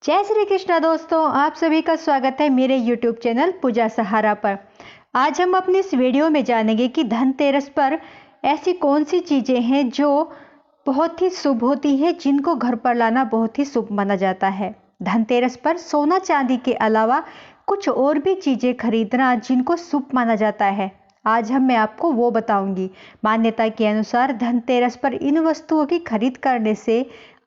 जय श्री कृष्णा दोस्तों, आप सभी का स्वागत है मेरे YouTube चैनल पूजा सहारा पर। आज हम अपनी इस वीडियो में जानेंगे कि धनतेरस पर ऐसी कौन सी चीज़ें हैं जो बहुत ही शुभ होती है, जिनको घर पर लाना बहुत ही शुभ माना जाता है। धनतेरस पर सोना चांदी के अलावा कुछ और भी चीज़ें खरीदना जिनको शुभ माना जाता है, आज मैं आपको वो बताऊंगी। मान्यता के अनुसार धनतेरस पर इन वस्तुओं की खरीद करने से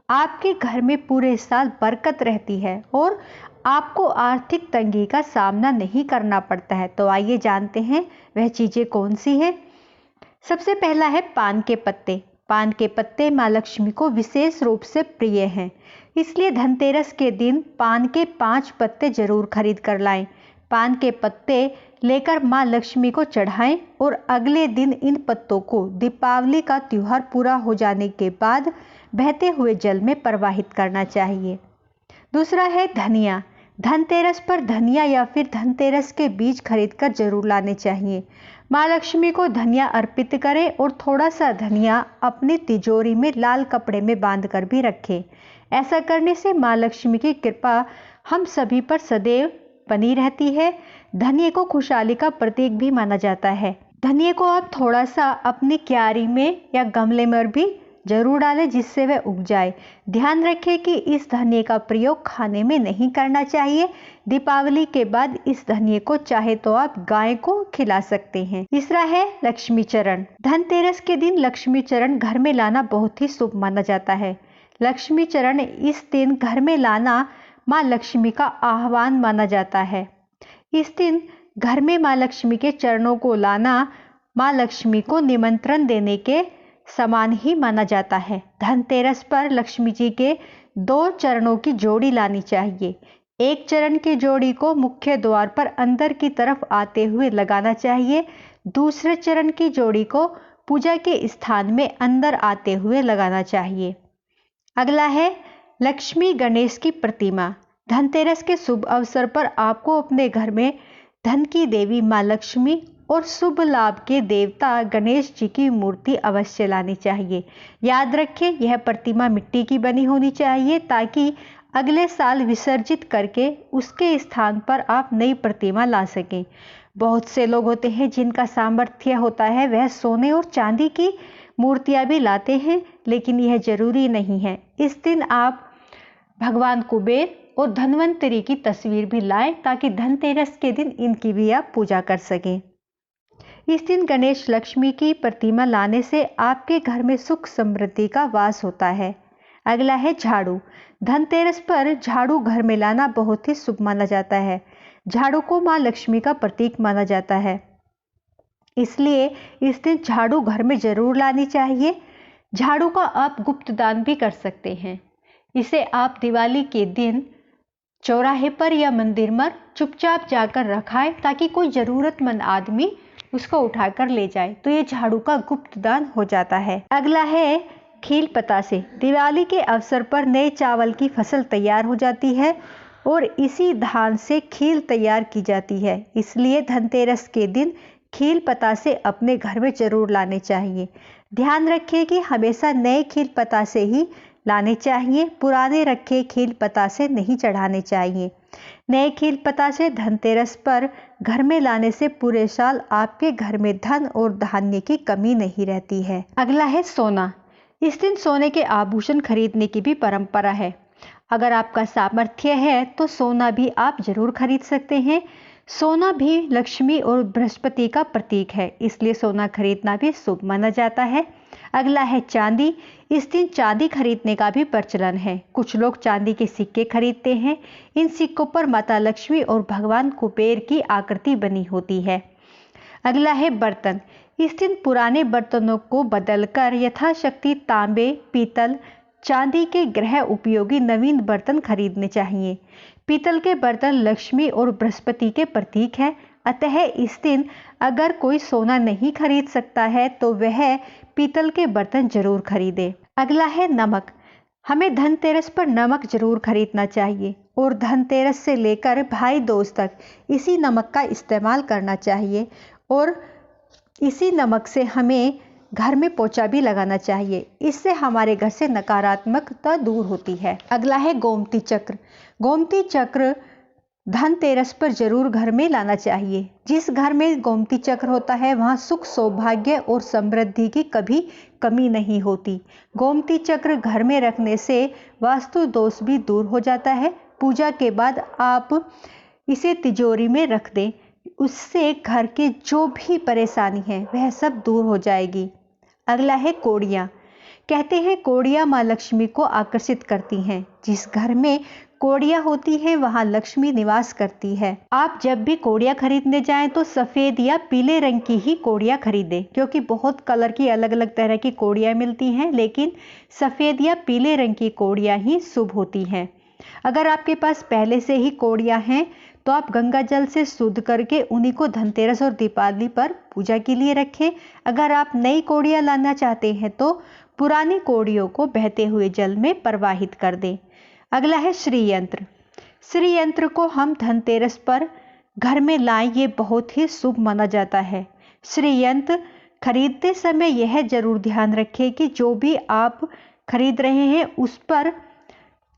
आपके घर में पूरे साल बरकत रहती है और आपको आर्थिक तंगी का सामना नहीं करना पड़ता है। तो आइए जानते हैं वह चीज़ें कौन सी हैं। सबसे पहला है पान के पत्ते। पान के पत्ते माँ लक्ष्मी को विशेष रूप से प्रिय हैं, इसलिए धनतेरस के दिन पान के 5 पत्ते जरूर खरीद कर लाएं। पान के पत्ते लेकर माँ लक्ष्मी को चढ़ाएं और अगले दिन इन पत्तों को दीपावली का त्योहार पूरा हो जाने के बाद बहते हुए जल में प्रवाहित करना चाहिए। दूसरा है धनिया। धनतेरस पर धनिया या फिर धनतेरस के बीज खरीदकर जरूर लाने चाहिए। माँ लक्ष्मी को धनिया अर्पित करें और थोड़ा सा धनिया अपनी तिजोरी में लाल कपड़े में बांधकर भी रखें। ऐसा करने से माँ लक्ष्मी की कृपा हम सभी पर सदैव बनी रहती है। धनिये को खुशहाली का प्रतीक भी माना जाता है। धनिये को आप थोड़ा सा अपनी क्यारी में या गमले में भी जरूर डालें, जिससे वह उग जाए। ध्यान रखें कि इस धनिये का प्रयोग खाने में नहीं करना चाहिए। दीपावली के बाद इस धनिये को चाहे तो आप गाय को खिला सकते हैं। तीसरा है लक्ष्मी चरण। धनतेरस के दिन लक्ष्मी चरण घर में लाना बहुत ही शुभ माना जाता है। लक्ष्मी चरण इस दिन घर में लाना माँ लक्ष्मी का आह्वान माना जाता है। इस दिन घर में माँ लक्ष्मी के चरणों को लाना माँ लक्ष्मी को निमंत्रण देने के समान ही माना जाता है। धनतेरस पर लक्ष्मी जी के 2 चरणों की जोड़ी लानी चाहिए। एक चरण की जोड़ी को मुख्य द्वार पर अंदर की तरफ आते हुए लगाना चाहिए। दूसरे चरण की जोड़ी को पूजा के स्थान में अंदर आते हुए लगाना चाहिए। अगला है लक्ष्मी गणेश की प्रतिमा। धनतेरस के शुभ अवसर पर आपको अपने घर में धन की देवी माँ लक्ष्मी और शुभ लाभ के देवता गणेश जी की मूर्ति अवश्य लानी चाहिए। याद रखें, यह प्रतिमा मिट्टी की बनी होनी चाहिए ताकि अगले साल विसर्जित करके उसके स्थान पर आप नई प्रतिमा ला सकें। बहुत से लोग होते हैं जिनका सामर्थ्य होता है, वह सोने और चांदी की मूर्तियां भी लाते हैं, लेकिन यह जरूरी नहीं है। इस दिन आप भगवान कुबेर और धन्वंतरी की तस्वीर भी लाएं ताकि धनतेरस के दिन इनकी भी आप पूजा कर सकें। इस दिन गणेश लक्ष्मी की प्रतिमा लाने से आपके घर में सुख समृद्धि का वास होता है। अगला है झाड़ू। धनतेरस पर झाड़ू घर में लाना बहुत ही शुभ माना जाता है। झाड़ू को माँ लक्ष्मी का प्रतीक माना जाता है, इसलिए इस दिन झाड़ू घर में जरूर लानी चाहिए। झाड़ू का आप गुप्त दान भी कर सकते हैं। इसे आप दिवाली के दिन चौराहे पर या मंदिर में चुपचाप जाकर रखाएं ताकि कोई जरूरतमंद आदमी उसको उठाकर ले जाए, तो ये झाड़ू का गुप्त दान हो जाता है। अगला है खील पतासे। दिवाली के अवसर पर नए चावल की फसल तैयार हो जाती है और इसी धान से खील तैयार की जाती है, इसलिए धनतेरस के दिन खील पतासे अपने घर में जरूर लाने चाहिए। ध्यान रखिए कि हमेशा नए खील पतासे ही लाने चाहिए, पुराने रखे खील पतासे नहीं चढ़ाने चाहिए। नए खील पतासे धनतेरस पर घर में लाने से पूरे साल आपके घर में धन और धान्य की कमी नहीं रहती है। अगला है सोना। इस दिन सोने के आभूषण खरीदने की भी परंपरा है। अगर आपका सामर्थ्य है तो सोना भी आप जरूर खरीद सकते हैं। सोना भी लक्ष्मी और बृहस्पति का प्रतीक है, इसलिए सोना खरीदना भी शुभ माना जाता है। अगला है चांदी। इस दिन चांदी खरीदने का भी प्रचलन है। कुछ लोग चांदी के सिक्के खरीदते हैं। इन सिक्कों पर माता लक्ष्मी और भगवान कुबेर की आकृति बनी होती है। अगला है बर्तन। इस दिन पुराने बर्तनों को बदलकर यथाशक्ति तांबे, पीतल, चांदी के गृह उपयोगी नवीन बर्तन खरीदने चाहिए। पीतल के बर्तन लक्ष्मी और बृहस्पति के प्रतीक हैं, अतः इस दिन अगर कोई सोना नहीं खरीद सकता है तो वह पीतल के बर्तन जरूर खरीदे। अगला है नमक। हमें धनतेरस पर नमक जरूर खरीदना चाहिए और धनतेरस से लेकर भाई दूज तक इसी नमक का इस्तेमाल करना चाहिए और इसी नमक से हमें घर में पोछा भी लगाना चाहिए। इससे हमारे घर से नकारात्मकता दूर होती है। अगला है गोमती चक्र। गोमती चक्र धनतेरस पर जरूर घर में लाना चाहिए। जिस घर में गोमती चक्र होता है वहां सुख, सौभाग्य और समृद्धि की कभी कमी नहीं होती। गोमती चक्र घर में रखने से वास्तु दोष भी दूर हो जाता है। पूजा के बाद आप इसे तिजोरी में रख दें, उससे घर के जो भी परेशानी है वह सब दूर हो जाएगी। अगला है कोड़ियाँ। कहते हैं कोड़ियाँ माँ लक्ष्मी को आकर्षित करती हैं। जिस घर में कोड़ियाँ होती हैं वहाँ लक्ष्मी निवास करती है। आप जब भी कोड़ियाँ खरीदने जाएं तो सफ़ेद या पीले रंग की ही कोड़ियाँ खरीदें, क्योंकि बहुत कलर की अलग अलग तरह की कोड़ियाँ मिलती हैं, लेकिन सफ़ेद या पीले रंग की कोड़ियाँ ही शुभ होती हैं। अगर आपके पास पहले से ही कोड़ियाँ हैं तो आप गंगा जल से शुद्ध करके उन्हीं को धनतेरस और दीपावली पर पूजा के लिए रखें। अगर आप नई कोड़ियाँ लाना चाहते हैं तो पुरानी कोड़ियों को बहते हुए जल में प्रवाहित कर दें। अगला है श्री यंत्र। श्री यंत्र को हम धनतेरस पर घर में लाएं, ये बहुत ही शुभ माना जाता है। श्री यंत्र खरीदते समय यह जरूर ध्यान रखें कि जो भी आप खरीद रहे हैं उस पर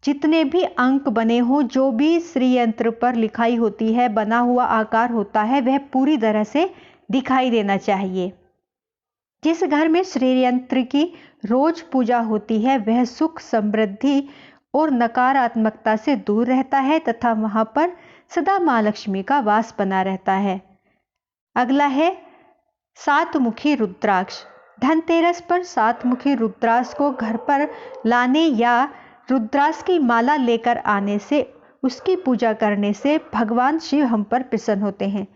जितने भी अंक बने हो, जो भी श्री यंत्र पर लिखाई होती है, बना हुआ आकार होता है, वह पूरी तरह से दिखाई देना चाहिए। जिस घर में श्री यंत्र की रोज पूजा होती है वह सुख, समृद्धि और नकारात्मकता से दूर रहता है तथा वहां पर सदा माँ लक्ष्मी का वास बना रहता है। अगला है सातमुखी रुद्राक्ष। धनतेरस पर सातमुखी रुद्राक्ष को घर पर लाने या रुद्राक्ष की माला लेकर आने से, उसकी पूजा करने से भगवान शिव हम पर प्रसन्न होते हैं।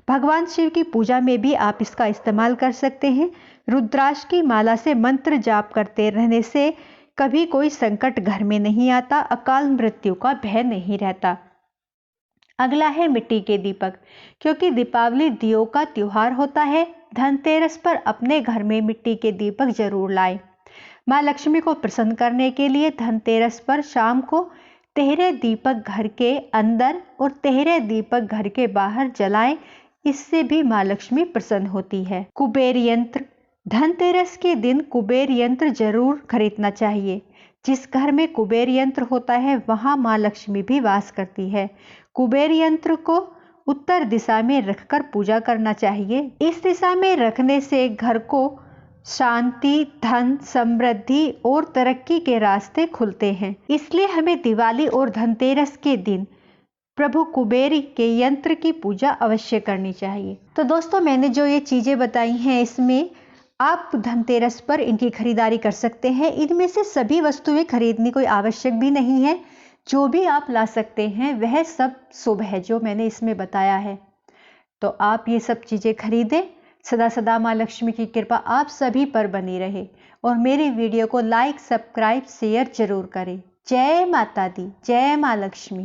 भगवान शिव की पूजा में भी आप इसका इस्तेमाल कर सकते हैं। रुद्राक्ष की माला से मंत्र जाप करते रहने से कभी कोई संकट घर में नहीं आता, अकाल मृत्यु का भय नहीं रहता। अगला है मिट्टी के दीपक। क्योंकि दीपावली दियों का त्योहार होता है, धनतेरस पर अपने घर में मिट्टी के दीपक जरूर लाएं। माँ लक्ष्मी को प्रसन्न करने के लिए धनतेरस पर शाम को तेहरे दीपक घर के अंदर और तेहरे दीपक घर के बाहर जलाएं, इससे भी माँ लक्ष्मी प्रसन्न होती है। कुबेर यंत्र। धनतेरस के दिन कुबेर यंत्र जरूर खरीदना चाहिए। जिस घर में कुबेर यंत्र होता है वहां माँ लक्ष्मी भी वास करती है। कुबेर यंत्र को उत्तर दिशा में रखकर पूजा करना चाहिए। इस दिशा में रखने से घर को शांति, धन, समृद्धि और तरक्की के रास्ते खुलते हैं। इसलिए हमें दिवाली और धनतेरस के दिन प्रभु कुबेर के यंत्र की पूजा अवश्य करनी चाहिए। तो दोस्तों, मैंने जो ये चीजें बताई हैं इसमें आप धनतेरस पर इनकी खरीदारी कर सकते हैं। इनमें से सभी वस्तुएं खरीदनी कोई आवश्यक भी नहीं है। जो भी आप ला सकते हैं वह सब शुभ है जो मैंने इसमें बताया है। तो आप ये सब चीजें खरीदें। सदा सदा माँ लक्ष्मी की कृपा आप सभी पर बनी रहे और मेरी वीडियो को लाइक, सब्सक्राइब, शेयर जरूर करें। जय माता दी, जय माँ लक्ष्मी।